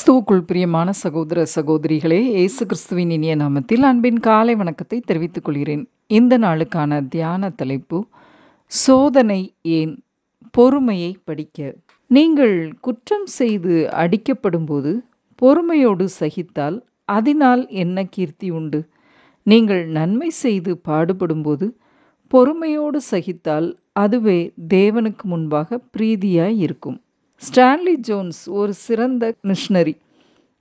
கிறிஸ்துவுக்குள் பிரியமான சகோதர சகோதரிகளே, இயேசு கிறிஸ்துவின் இனிய நாமத்தில் அன்பின் காலை வணக்கத்தை தெரிவித்துக் கொள்கிறேன். இந்த நாளுக்கான தியான தலைப்பு, சோதனை ஏன், பொறுமையை படிக்க. நீங்கள் குற்றம் செய்து அடிக்கப்படும்போது பொறுமையோடு சகித்தால் அதனால் என்ன கீர்த்தி உண்டு? நீங்கள் நன்மை செய்து பாடுபடும்போது பொறுமையோடு சகித்தால் அதுவே தேவனுக்கு முன்பாக பிரீதியாய் இருக்கும். ஸ்டான்லி ஜோன்ஸ் ஒரு சிறந்த மிஷனரி.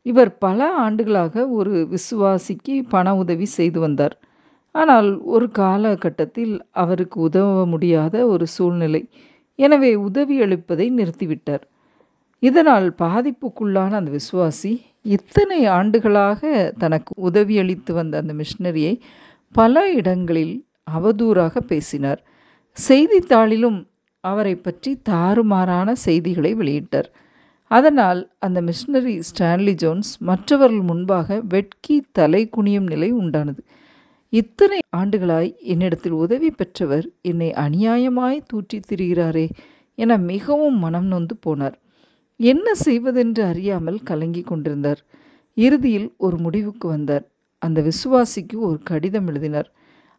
இவர் பல ஆண்டுகளாக ஒரு விசுவாசிக்கு பண உதவி செய்து வந்தார். ஆனால் ஒரு காலகட்டத்தில் அவருக்கு உதவ முடியாத ஒரு சூழ்நிலை. எனவே உதவி அளிப்பதை நிறுத்திவிட்டார். இதனால் பாதிப்புக்குள்ளான அந்த விசுவாசி இத்தனை ஆண்டுகளாக தனக்கு உதவியளித்து வந்த அந்த மிஷனரியை பல இடங்களில் அவதூறாக பேசினார். செய்தித்தாளிலும் அவரை பற்றி தாறுமாறான செய்திகளை வெளியிட்டார். அதனால் அந்த மிஷனரி ஸ்டான்லி ஜோன்ஸ் மற்றவர்கள் முன்பாக வெட்கி தலை குனியும் நிலை உண்டானது. இத்தனை ஆண்டுகளாய் என்னிடத்தில் உதவி பெற்றவர் என்னை அநியாயமாய் தூற்றித் திரிகிறாரே என மிகவும் மனம் நொந்து போனார். என்ன செய்வதென்று அறியாமல் கலங்கி கொண்டிருந்தார். இறுதியில் ஒரு முடிவுக்கு வந்தார். அந்த விசுவாசிக்கு ஒரு கடிதம் எழுதினார்.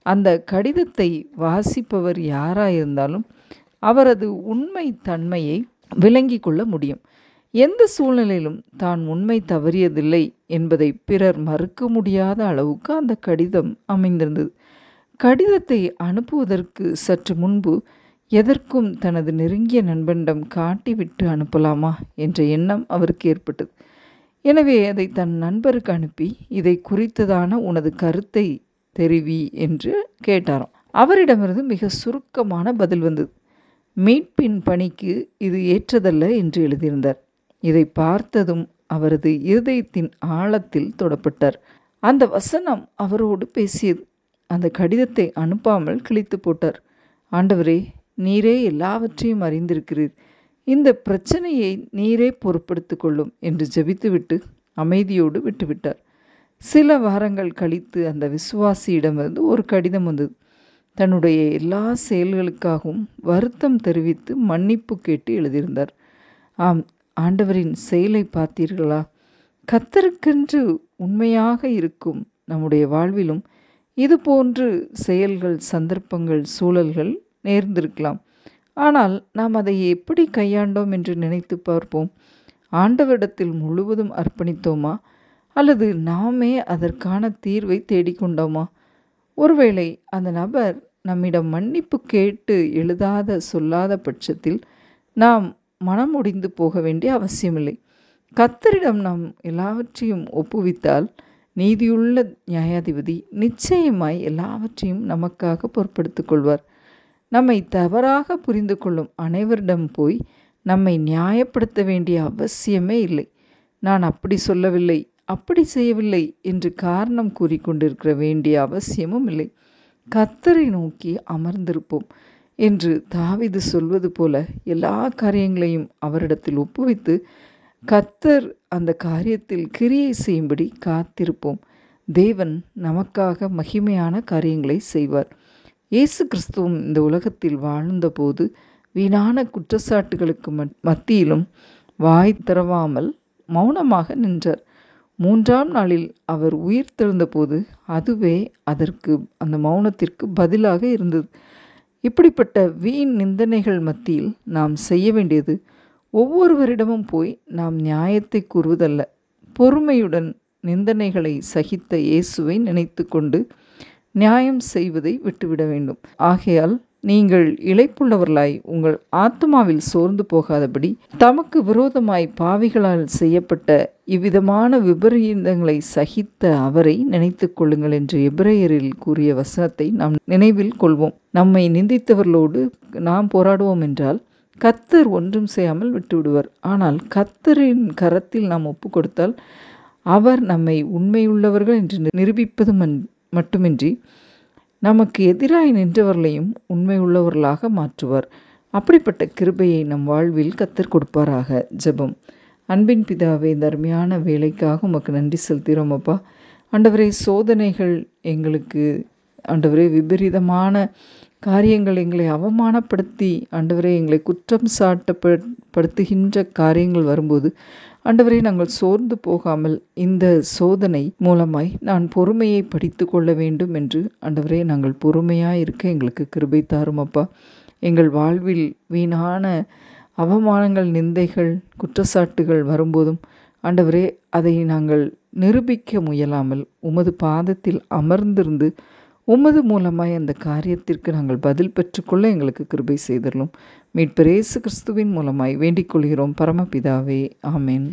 அந்த கடிதத்தை வாசிப்பவர் யாராயிருந்தாலும் அவரது உண்மை தன்மையை விளங்கி கொள்ள முடியும். எந்த சூழ்நிலையிலும் தான் உண்மை தவறியதில்லை என்பதை பிறர் மறுக்க முடியாத அளவுக்கு அந்த கடிதம் அமைந்திருந்தது. கடிதத்தை அனுப்புவதற்கு சற்று முன்பு எதற்கும் தனது நெருங்கிய நண்பனிடம் காட்டிவிட்டு அனுப்பலாமா என்ற எண்ணம் அவருக்கு ஏற்பட்டது. எனவே அதை தன் நண்பருக்கு அனுப்பி, இதை குறித்ததான உனது கருத்தை தெரிவி என்று கேட்டாராம். அவரிடமிருந்து மிக சுருக்கமான பதில் வந்தது. மீட்பின் பணிக்கு இது ஏற்றதல்ல என்று எழுதியிருந்தார். இதை பார்த்ததும் அவரது இருதயத்தின் ஆழத்தில் தொடப்பட்டார். அந்த வசனம் அவரோடு பேசியது. அந்த கடிதத்தை அனுப்பாமல் கிழித்து போட்டார். ஆண்டவரே, நீரே எல்லாவற்றையும் அறிந்திருக்கிறீர். இந்த பிரச்சனையை நீரே பொறுப்படுத்தி கொள்ளும் என்று ஜெபித்துவிட்டு அமைதியோடு விட்டுவிட்டார். சில வாரங்கள் கழித்து அந்த விசுவாசியிடமிருந்து ஒரு கடிதம் வந்தது. தன்னுடைய எல்லா செயல்களுக்காகவும் வருத்தம் தெரிவித்து மன்னிப்பு கேட்டு எழுதியிருந்தார். ஆம், ஆண்டவரின் செயலை பார்த்தீர்களா? கர்த்தருக்கென்று உண்மையாக இருக்கும் நம்முடைய வாழ்விலும் இதுபோன்று செயல்கள், சந்தர்ப்பங்கள், சூழல்கள் நேர்ந்திருக்கலாம். ஆனால் நாம் அதை எப்படி கையாண்டோம் என்று நினைத்து பார்ப்போம். ஆண்டவரிடத்தில் முழுவதும் அர்ப்பணித்தோமா, அல்லது நாமே அதற்கான தீர்வை தேடிக்கொண்டோமா? ஒருவேளை அந்த நபர் நம்மிடம் மன்னிப்பு கேட்டு எழுதாத சொல்லாத பட்சத்தில் நாம் மனம் முடிந்து போக வேண்டிய அவசியமில்லை. கர்த்தரிடம் நாம் எல்லாவற்றையும் ஒப்புவித்தால் நீதியுள்ள நியாயாதிபதி நிச்சயமாய் எல்லாவற்றையும் நமக்காக பொறுப்படுத்திக் கொள்வார். நம்மை தவறாக புரிந்து கொள்ளும் அனைவரிடம் போய் நம்மை நியாயப்படுத்த வேண்டிய அவசியமே இல்லை. நான் அப்படி சொல்லவில்லை, அப்படி செய்யவில்லை என்று காரணம் கூறிக்கொண்டிருக்க வேண்டிய அவசியமும் இல்லை. கர்த்தரை நோக்கி அமர்ந்திருப்போம் என்று தாவீது சொல்வது போல எல்லா காரியங்களையும் அவரிடத்தில் ஒப்புவித்து கர்த்தர் அந்த காரியத்தில் கிரியை செய்யும்படி காத்திருப்போம். தேவன் நமக்காக மகிமையான காரியங்களை செய்வார். இயேசு கிறிஸ்துவும் இந்த உலகத்தில் வாழ்ந்தபோது வீணான குற்றச்சாட்டுகளுக்கு மத்தியிலும் வாய் திறவாமல் மௌனமாக நின்றார். 3ஆம் நாளில் அவர் உயிர் தெழுந்தபோது அதுவே அதற்கு, அந்த மௌனத்திற்கு பதிலாக இருந்தது. இப்படிப்பட்ட வீண் நிந்தனைகள் மத்தியில் நாம் செய்ய வேண்டியது, ஒவ்வொருவரிடமும் போய் நாம் நியாயத்தை கூறுவதல்ல, பொறுமையுடன் நிந்தனைகளை சகித்த இயேசுவை நினைத்து கொண்டு நியாயம் செய்வதை விட்டுவிட வேண்டும். ஆகையால் நீங்கள் இளைப்புள்ளவர்களாய் உங்கள் ஆத்துமாவில் சோர்ந்து போகாதபடி தமக்கு விரோதமாய் பாவிகளால் செய்யப்பட்ட இவ்விதமான விபரீதங்களை சகித்த அவரை நினைத்து கொள்ளுங்கள் என்று எபிரேயரில் கூறிய வசனத்தை நாம் நினைவில் கொள்வோம். நம்மை நிந்தித்தவர்களோடு நாம் போராடுவோம் என்றால் கர்த்தர் ஒன்றும் செய்யாமல் விட்டுவிடுவார். ஆனால் கர்த்தரின் கரத்தில் நாம் ஒப்பு கொடுத்தால் அவர் நம்மை உண்மையுள்ளவர்கள் என்று நிரூபிப்பது மட்டுமின்றி நமக்கு எதிராய் நின்றவர்களையும் உண்மை உள்ளவர்களாக மாற்றுவார். அப்படிப்பட்ட கிருபையை நம் வாழ்வில் கர்த்தர் கொடுப்பாராக. ஜெபம். அன்பின் பிதாவே, இந்த அருமையான வேலைக்காக உமக்கு நன்றி செலுத்துகிறோம் அப்பா. ஆண்டவரே, சோதனைகள் எங்களுக்கு ஆண்டவரே விபரீதமான காரியங்கள் எங்களை அவமானப்படுத்தி ஆண்டவரே எங்களை குற்றம் சாட்டப்படுத்துகின்ற காரியங்கள் வரும்போது ஆண்டவரே நாங்கள் சோர்ந்து போகாமல் இந்த சோதனை மூலமாய் நான் பொறுமையை படித்து கொள்ள வேண்டும் என்று ஆண்டவரே நாங்கள் பொறுமையாக இருக்க எங்களுக்கு கிருபை தாரும் அப்பா. எங்கள் வாழ்வில் வீணான அவமானங்கள், நிந்தைகள், குற்றச்சாட்டுகள் வரும்போதும் ஆண்டவரே அதை நாங்கள் நிரூபிக்க முயலாமல் உமது பாதத்தில் அமர்ந்திருந்து உமது மூலமாய் அந்த காரியத்திற்கு நாங்கள் பதில் பெற்றுக்கொள்ள எங்களுக்கு கிருபை செய்தரலும். மீட்பர் இயேசு கிறிஸ்துவின் மூலமாய் வேண்டிக் கொள்கிறோம் பரமபிதாவே. ஆமென்.